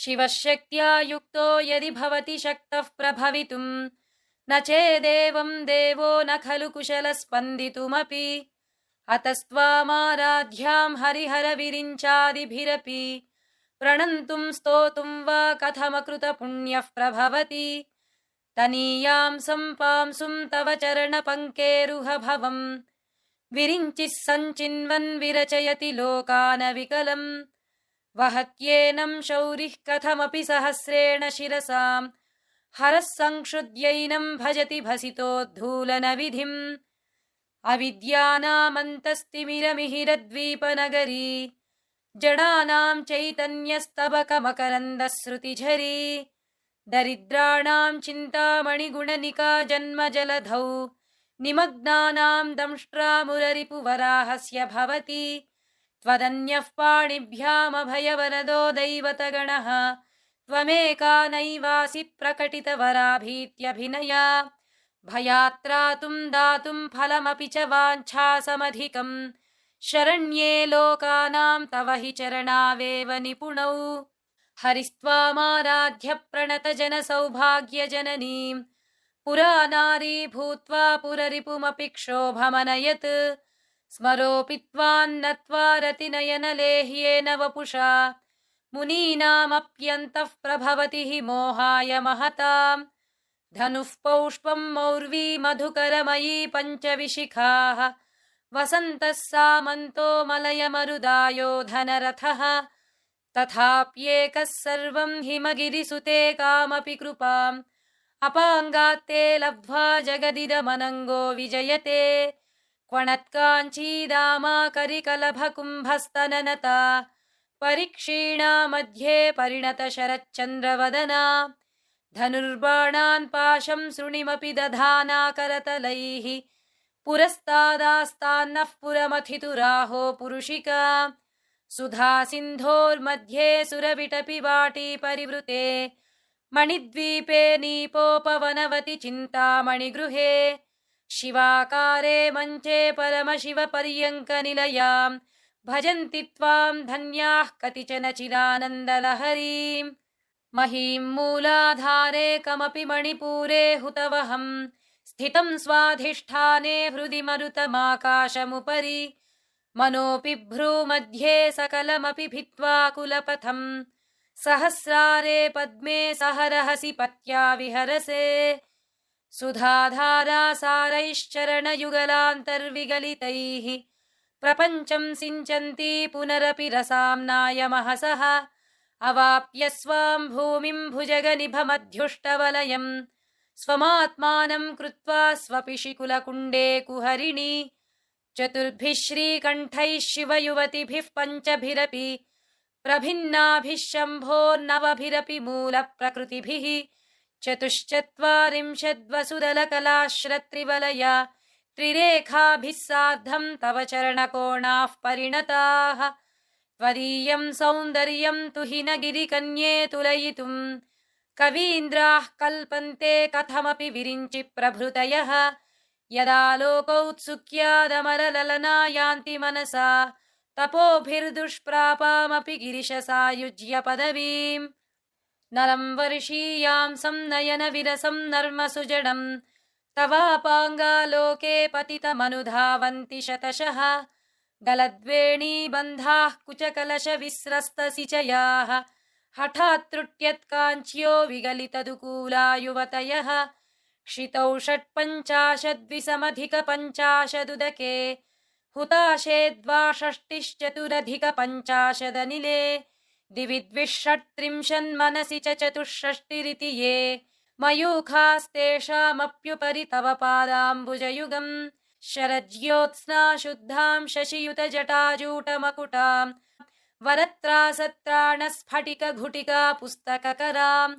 शिवशक्त्या युक्तो यदि भवति शक्तः प्रभवितुम् न चेदेवं देवो न खलु कुशलस्पन्दितुमपि अतस्त्वामाराध्यां हरिहरविरिञ्चादिभिरपि प्रणन्तुं स्तोतुं वा कथमकृतपुण्यः प्रभवति तनीयां सम्पांसुं तव चरणपङ्केरुहभवम् विरिञ्चिः सञ्चिन्वन् विरचयति लोकानविकलम् वहत्येनं शौरिः कथमपि सहस्रेण शिरसाम् हरः संक्षुद्यैनं भजति भसितोद्धूलनविधिम् अविद्यानामन्तस्तिमिरमिहिरद्वीपनगरी जडानां चैतन्यस्तबकमकरन्दश्रुतिझरी दरिद्राणां चिन्तामणिगुणनिका जन्मजलधौ निमग्नानां दंष्ट्रामुररिपुवराहस्य भवति त्वदन्यः पाणिभ्यामभयवरदो दैवतगणः त्वमेका नैवासि प्रकटितवराभीत्यभिनया भयात्रातुं दातुं फलमपि च वाञ्छासमधिकम् शरण्ये लोकानां तव हि चरणावेव निपुणौ हरिस्त्वामाराध्य प्रणतजनसौभाग्यजननीं पुरा नारी भूत्वा पुररिपुमपि क्षोभमनयत् स्मरोऽपि त्वान्नत्वा रतिनयनलेह्येन वपुषा मुनीनामप्यन्तः प्रभवति हि मोहाय महताम् धनुः पौष्पं मौर्वी मधुकरमयी पञ्चविशिखाः वसन्तः सामन्तो मलयमरुदायो धनरथः तथाप्येकः सर्वं हिमगिरिसुते कामपि कृपाम् अपाङ्गात्ते लब्ध्वा जगदिदमनङ्गो विजयते क्वणत्काञ्चीदामा करिकलभकुम्भस्तननता परिक्षीणा मध्ये परिणतशरच्चन्द्रवदना धनुर्बाणान् पाशं सृणिमपि दधाना करतलैः पुरस्तादास्तान्नः पुरमथितुराहो पुरुषिका सुधा सिन्धोर्मध्ये सुरविटपि वाटी परिवृते मणिद्वीपे नीपोपवनवति चिन्तामणिगृहे शिवाकारे मञ्चे परमशिवपर्यङ्कनिलयां भजन्ति त्वां धन्याः कतिचन चिदानन्दलहरीम् महीं मूलाधारे कमपि मणिपूरे हुतवहं स्थितं स्वाधिष्ठाने हृदि मरुतमाकाशमुपरि मनोऽपि भ्रूमध्ये सकलमपि भित्त्वा कुलपथं सहस्रारे पद्मे सहरहसि पत्या विहरसे सुधाधारासारैश्चरणयुगलान्तर्विगलितैः प्रपञ्चं सिञ्चन्ती पुनरपि रसाम्नायमहसः अवाप्य स्वां भूमिं भुजगनिभमध्युष्टवलयम् स्वमात्मानं कृत्वा स्वपिशिकुलकुण्डे कुहरिणी चतुर्भिः श्रीकण्ठैः शिवयुवतिभिः पञ्चभिरपि प्रभिन्नाभिः शम्भोर्नवभिरपि मूलप्रकृतिभिः चतुश्चत्वारिंशद्वसुदलकलाश्रत्रिवलया त्रिरेखाभिः सार्धं तव चरणकोणाः परिणताः त्वदीयं सौन्दर्यं तु हि न गिरिकन्ये तुलयितुं कवीन्द्राः कल्पन्ते कथमपि विरिञ्चि प्रभृतयः यदा लोकौत्सुक्यादमरललना यान्ति मनसा तपोभिर्दुष्प्रापामपि गिरिशसायुज्य पदवीम् नरं वर्षीयां संनयनविरसं नर्मसुजडं तवापाङ्गालोके पतितमनुधावन्ति शतशः गलद्वेणीबन्धाः कुचकलशविस्रस्तसिचयाः हठात् त्रुट्यत्काञ्च्यो विगलितदुकूला युवतयः क्षितौ षट्पञ्चाशद्विसमधिकपञ्चाशदुदके हुताशे द्वाषष्टिश्चतुरधिकपञ्चाशदनिले दिवि द्विषट्त्रिंशन्मनसि च चतुष्षष्टिरिति ये मयूखास्तेषामप्युपरि तव पादाम्बुजयुगम् शरज्योत्स्ना शुद्धां शशियुतजटाजूटमकुटां वरत्रासत्राणस्फटिकघुटिका पुस्तककरां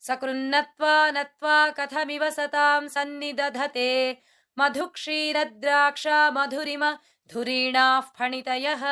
सकृन्नत्वा नत्वा कथमिव सतां सन्निदधते मधुक्षीरद्राक्षा मधुरिम धुरीणाः फणितयः